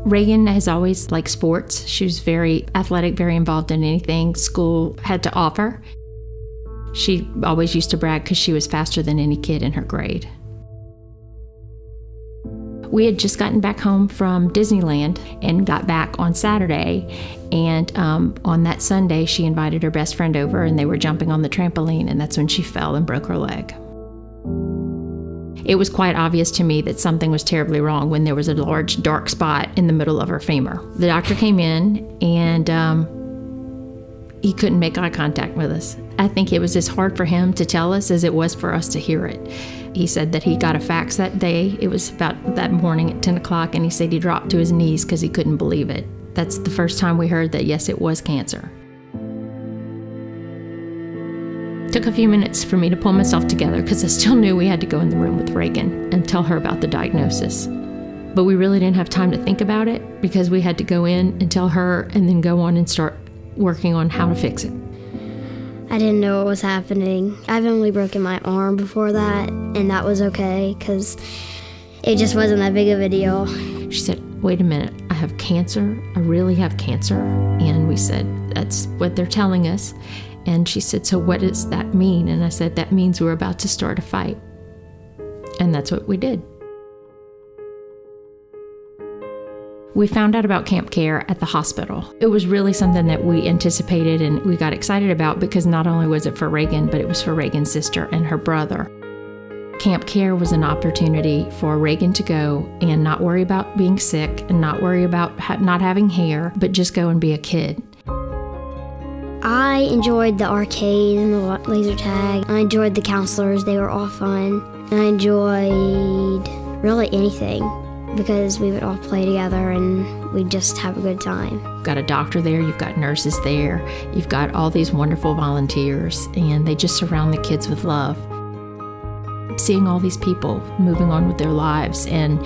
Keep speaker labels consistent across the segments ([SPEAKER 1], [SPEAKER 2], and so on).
[SPEAKER 1] Reagan has always liked sports. She was very athletic, very involved in anything school had to offer. She always used to brag because she was faster than any kid in her grade. We had just gotten back home from Disneyland and got back on Saturday. And on that Sunday, she invited her best friend over and they were jumping on the trampoline, and that's when she fell and broke her leg. It was quite obvious to me that something was terribly wrong when there was a large dark spot in the middle of her femur. The doctor came in and he couldn't make eye contact with us. I think it was as hard for him to tell us as it was for us to hear it. He said that he got a fax that day. It was about that morning at 10 o'clock, and he said he dropped to his knees because he couldn't believe it. That's the first time we heard that, yes, it was cancer. It took a few minutes for me to pull myself together because I still knew we had to go in the room with Reagan and tell her about the diagnosis. But we really didn't have time to think about it because we had to go in and tell her and then go on and start working on how to fix it.
[SPEAKER 2] I didn't know what was happening. I've only broken my arm before that, and that was okay because it just wasn't that big of a deal.
[SPEAKER 1] She said, wait a minute, I have cancer. I really have cancer. And we said, that's what they're telling us. And she said, so what does that mean? And I said, that means we're about to start a fight. And that's what we did. We found out about camp care at the hospital. It was really something that we anticipated and we got excited about because not only was it for Reagan, but it was for Reagan's sister and her brother. Camp care was an opportunity for Reagan to go and not worry about being sick and not worry about not having hair, but just go and be a kid.
[SPEAKER 2] I enjoyed the arcade and the laser tag. I enjoyed the counselors. They were all fun. I enjoyed really anything because we would all play together and we'd just have a good time.
[SPEAKER 1] You've got a doctor there, you've got nurses there, you've got all these wonderful volunteers, and they just surround the kids with love. Seeing all these people moving on with their lives and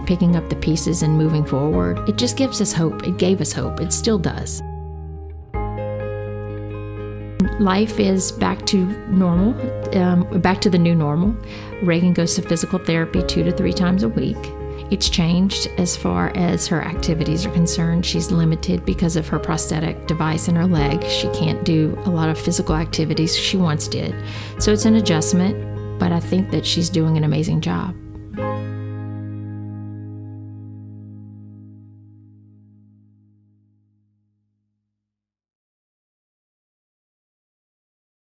[SPEAKER 1] picking up the pieces and moving forward, it just gives us hope. It gave us hope. It still does. Life is back to normal, back to the new normal. Reagan goes to physical therapy 2 to 3 times a week. It's changed as far as her activities are concerned. She's limited because of her prosthetic device in her leg. She can't do a lot of physical activities she once did. So it's an adjustment, but I think that she's doing an amazing job.